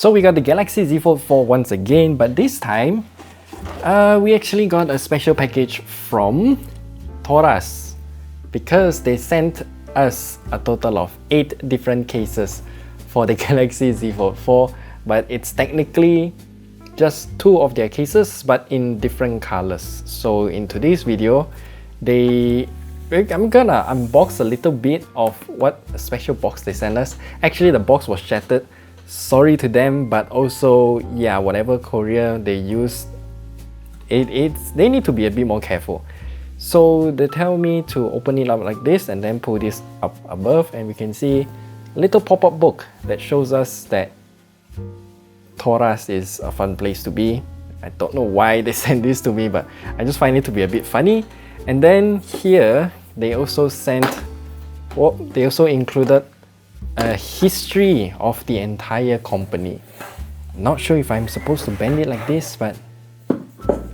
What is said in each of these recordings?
So we got the Galaxy Z Fold 4 once again, but this time we actually got a special package from Torras because they sent us a total of 8 different cases for the Galaxy Z Fold 4, but it's technically just 2 of their cases but in different colors. So in today's video, I'm gonna unbox a little bit of what a special box they sent us. Actually, the box was shattered. Sorry to them, but also, yeah, whatever courier they use, they need to be a bit more careful. So they tell me to open it up like this and then pull this up above, and we can see a little pop-up book that shows us that Torras is a fun place to be. I don't know why they sent this to me, but I just find it to be a bit funny. And then here they also included a history of the entire company. I'm not sure if I'm supposed to bend it like this, but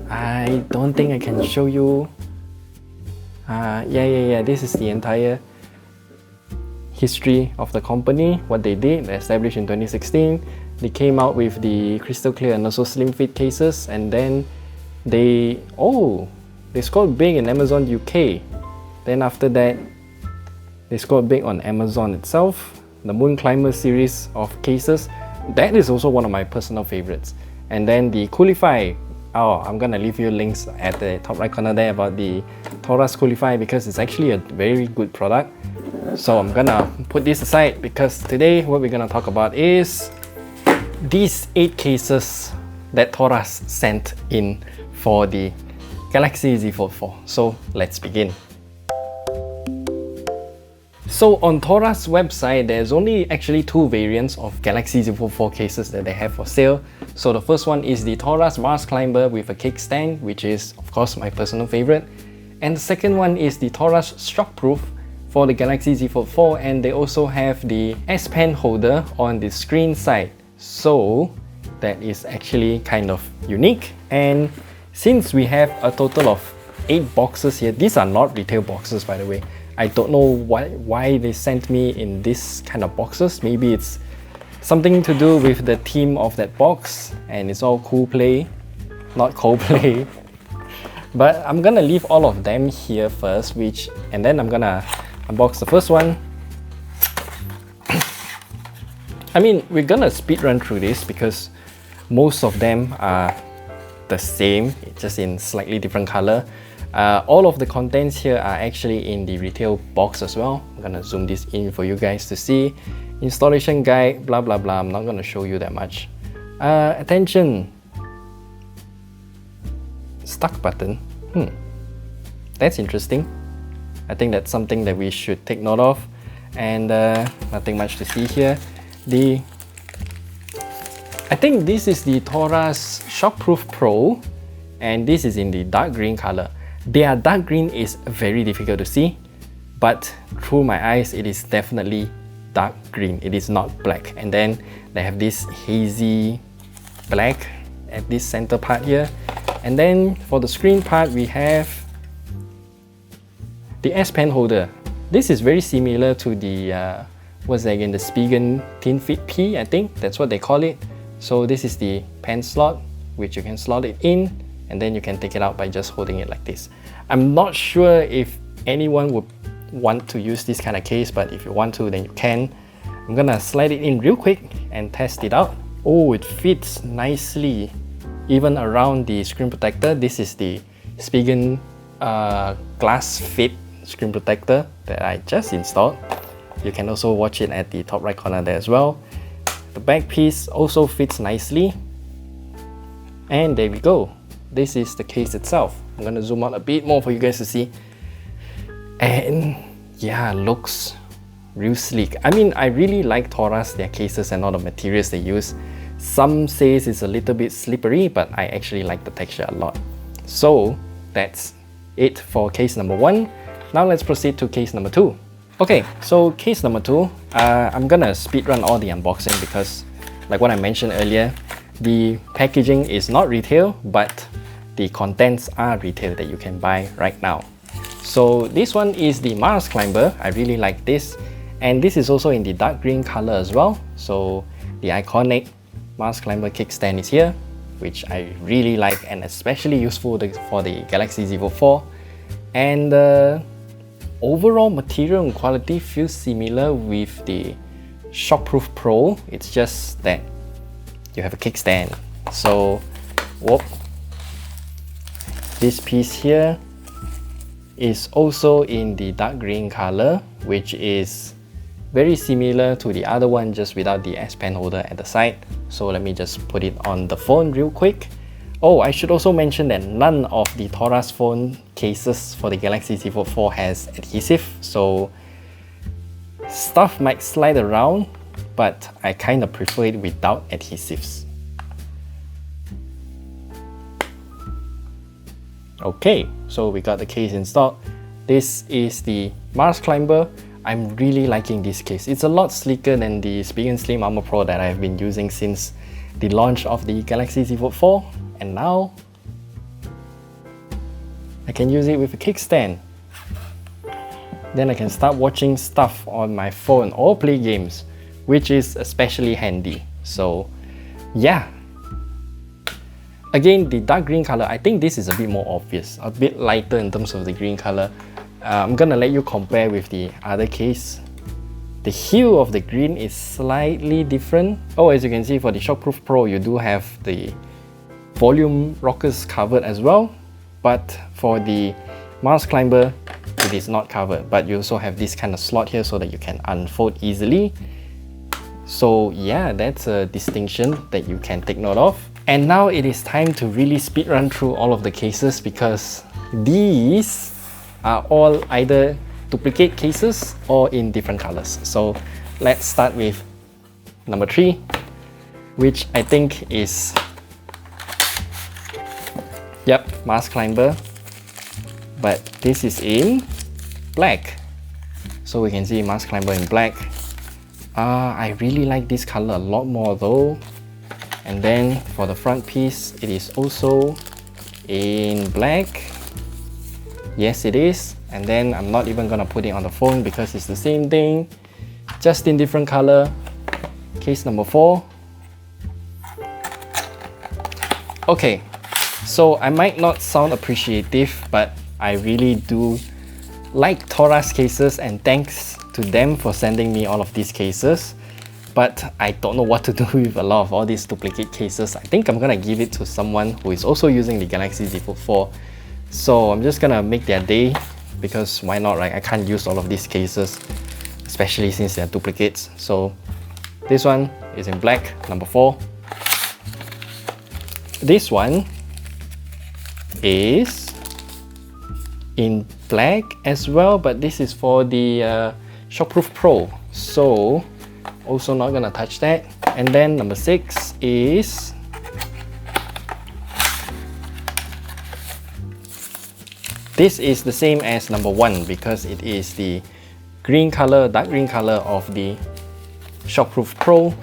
I don't think I can show you. Yeah, this is the entire history of the company, what they did. They established in 2016. They came out with the crystal clear and also slim fit cases, and then they scored big in Amazon UK. Then after that, they scored big on Amazon itself. The Moon Climber series of cases, that is also one of my personal favorites. And then the Coolify, I'm gonna leave you links at the top right corner there about the Torras Coolify because it's actually a very good product. So I'm gonna put this aside because today what we're gonna talk about is these 8 cases that Torras sent in for the Galaxy Z Fold 4. So let's begin. So on Torras website, there's only actually 2 variants of Galaxy Z Fold 4 cases that they have for sale. So the first one is the Torras MarsClimber with a kickstand, which is of course my personal favorite. And the second one is the Torras Shockproof for the Galaxy Z Fold 4, and they also have the S Pen holder on the screen side. So that is actually kind of unique. And since we have a total of 8 boxes here, these are not retail boxes by the way. I don't know why they sent me in this kind of boxes. Maybe it's something to do with the theme of that box and it's all cool play, not Coldplay. But I'm gonna leave all of them here first, and then I'm gonna unbox the first one. I mean, we're gonna speed run through this because most of them are the same, just in slightly different color. All of the contents here are actually in the retail box as well. I'm gonna zoom this in for you guys to see. Installation guide, blah blah blah. I'm not gonna show you that much. Attention. Stuck button. That's interesting. I think that's something that we should take note of. And nothing much to see here. I think this is the Torras Shockproof Pro, and this is in the dark green color. Their dark green is very difficult to see, but through my eyes, it is definitely dark green. It is not black. And then they have this hazy black at this center part here. And then for the screen part, we have the S Pen holder. This is very similar to the what's that again? The Spigen Thin Fit P, I think that's what they call it. So this is the pen slot, which you can slot it in, and then you can take it out by just holding it like this. I'm not sure if anyone would want to use this kind of case, but if you want to, then you can. I'm gonna slide it in real quick and test it out. Oh, it fits nicely, even around the screen protector. This is the Spigen glass fit screen protector that I just installed. You can also watch it at the top right corner there as well. The back piece also fits nicely. And there we go. This is the case itself. I'm gonna zoom out a bit more for you guys to see. And yeah, looks real sleek. I mean, I really like Torras, their cases and all the materials they use. Some says it's a little bit slippery, but I actually like the texture a lot. So that's it for case number 1. Now let's proceed to case number 2. Okay, so case number 2, I'm gonna speed run all the unboxing because like what I mentioned earlier, the packaging is not retail, but the contents are retail that you can buy right now. So this one is the MarsClimber. I really like this. And this is also in the dark green color as well. So the iconic MarsClimber kickstand is here, which I really like and especially useful for the Galaxy Z Fold 4. And the overall material and quality feels similar with the Shockproof Pro. It's just that you have a kickstand. So, whoop. This piece here is also in the dark green color, which is very similar to the other one, just without the S Pen holder at the side. So let me just put it on the phone real quick. Oh, I should also mention that none of the Torras phone cases for the Galaxy Z Fold 4 has adhesive, so stuff might slide around, but I kind of prefer it without adhesives. Okay, so we got the case installed. This is the MarsClimber. I'm really liking this case. It's a lot sleeker than the Spigen Slim Armor Pro that I've been using since the launch of the Galaxy Z Fold 4, and now I can use it with a kickstand. Then I can start watching stuff on my phone or play games, which is especially handy. So yeah. Again, the dark green color, I think this is a bit more obvious, a bit lighter in terms of the green color. I'm gonna let you compare with the other case. The hue of the green is slightly different. Oh, as you can see, for the Shockproof Pro, you do have the volume rockers covered as well. But for the MarsClimber, it is not covered. But you also have this kind of slot here so that you can unfold easily. So yeah, that's a distinction that you can take note of. And now it is time to really speedrun through all of the cases, because these are all either duplicate cases or in different colors. So let's start with number 3, which I think is, yep, MarsClimber, but this is in black. So we can see MarsClimber in black. I really like this color a lot more though. And then for the front piece, it is also in black. Yes, it is. And then I'm not even gonna put it on the phone because it's the same thing, just in different color. Case number 4. Okay, so I might not sound appreciative, but I really do like Torras cases, and thanks to them for sending me all of these cases. But I don't know what to do with a lot of all these duplicate cases. I think I'm gonna give it to someone who is also using the Galaxy Z Fold 4. So I'm just gonna make their day, because why not, right? I can't use all of these cases, especially since they're duplicates. So this one is in black, number 4. This one is in black as well, but this is for the Shockproof Pro. So also not gonna touch that. And then number 6 is this is the same as number 1, because it is the green color, dark green color of the Shockproof Pro.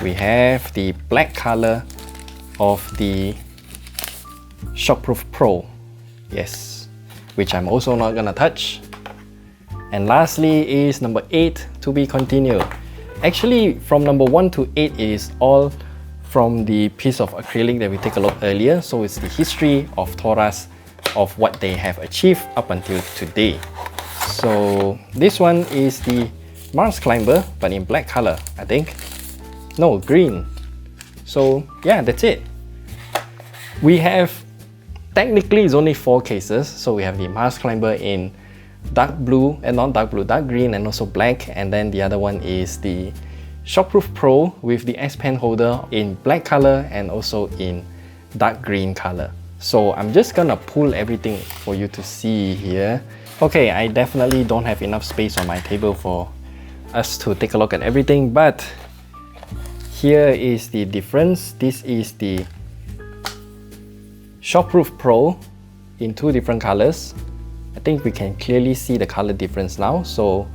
We have the black color of the Shockproof Pro, yes, which I'm also not gonna touch. And lastly is number 8, to be continued. Actually, from number 1 to 8 is all from the piece of acrylic that we take a look earlier. So it's the history of Torras, of what they have achieved up until today. So this one is the MarsClimber, but in black color, I think. No, green. So yeah, that's it. We have, technically it's only 4 cases. So we have the MarsClimber in dark blue, and not dark blue, dark green, and also black. And then the other one is the Shockproof Pro with the S Pen holder in black color and also in dark green color. So I'm just gonna pull everything for you to see here. Okay, I definitely don't have enough space on my table for us to take a look at everything, but here is the difference. This is the Shockproof Pro in 2 different colors. I think we can clearly see the color difference now. So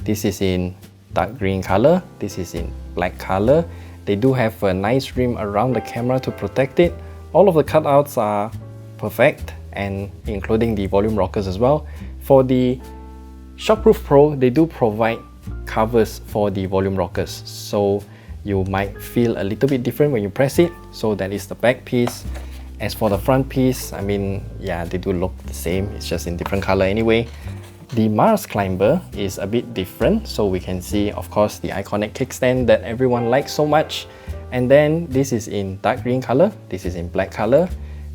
this is in dark green color, this is in black color. They do have a nice rim around the camera to protect it. All of the cutouts are perfect, and including the volume rockers as well. For the Shockproof Pro, they do provide covers for the volume rockers. So you might feel a little bit different when you press it. So that is the back piece. As for the front piece, I mean, yeah, they do look the same, it's just in different color anyway. The MarsClimber is a bit different, so we can see, of course, the iconic kickstand that everyone likes so much. And then this is in dark green color, this is in black color,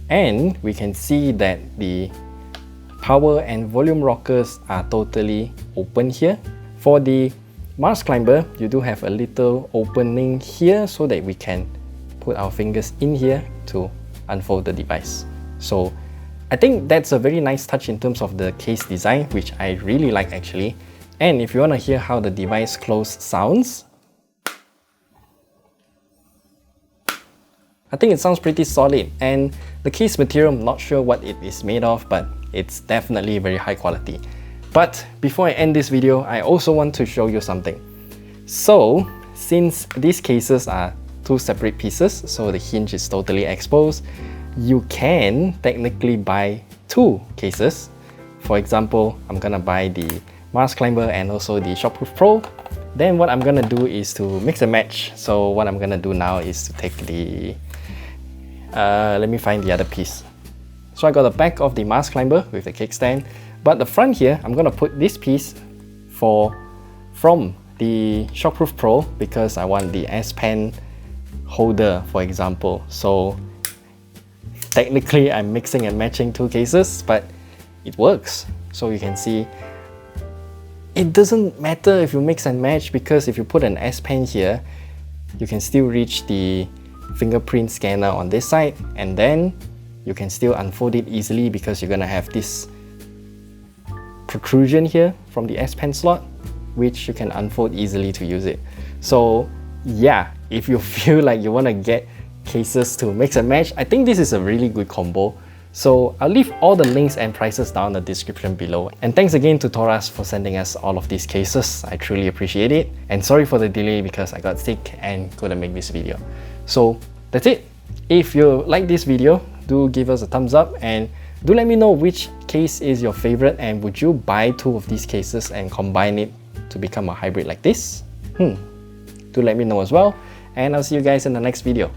and we can see that the power and volume rockers are totally open here. For the MarsClimber, you do have a little opening here so that we can put our fingers in here to unfold the device. So I think that's a very nice touch in terms of the case design, which I really like actually. And if you want to hear how the device close sounds, I think it sounds pretty solid. And the case material, I'm not sure what it is made of, but it's definitely very high quality. But before I end this video, I also want to show you something. So since these cases are two separate pieces, so the hinge is totally exposed, you can technically buy two cases. For example, I'm gonna buy the MarsClimber and also the Shockproof Pro. Then what I'm gonna do is to mix and match. So what I'm gonna do now is to take the let me find the other piece. So I got the back of the MarsClimber with the kickstand, but the front here, I'm gonna put this piece from the Shockproof Pro because I want the S Pen holder, for example. So technically I'm mixing and matching two cases, but it works. So you can see it doesn't matter if you mix and match, because if you put an S Pen here, you can still reach the fingerprint scanner on this side, and then you can still unfold it easily because you're gonna have this protrusion here from the S Pen slot, which you can unfold easily to use it. So yeah, if you feel like you want to get cases to mix and match, I think this is a really good combo. So I'll leave all the links and prices down in the description below. And thanks again to Torras for sending us all of these cases. I truly appreciate it. And sorry for the delay because I got sick and couldn't make this video. So that's it. If you like this video, do give us a thumbs up and do let me know which case is your favorite, and would you buy two of these cases and combine it to become a hybrid like this? Do let me know as well, and I'll see you guys in the next video.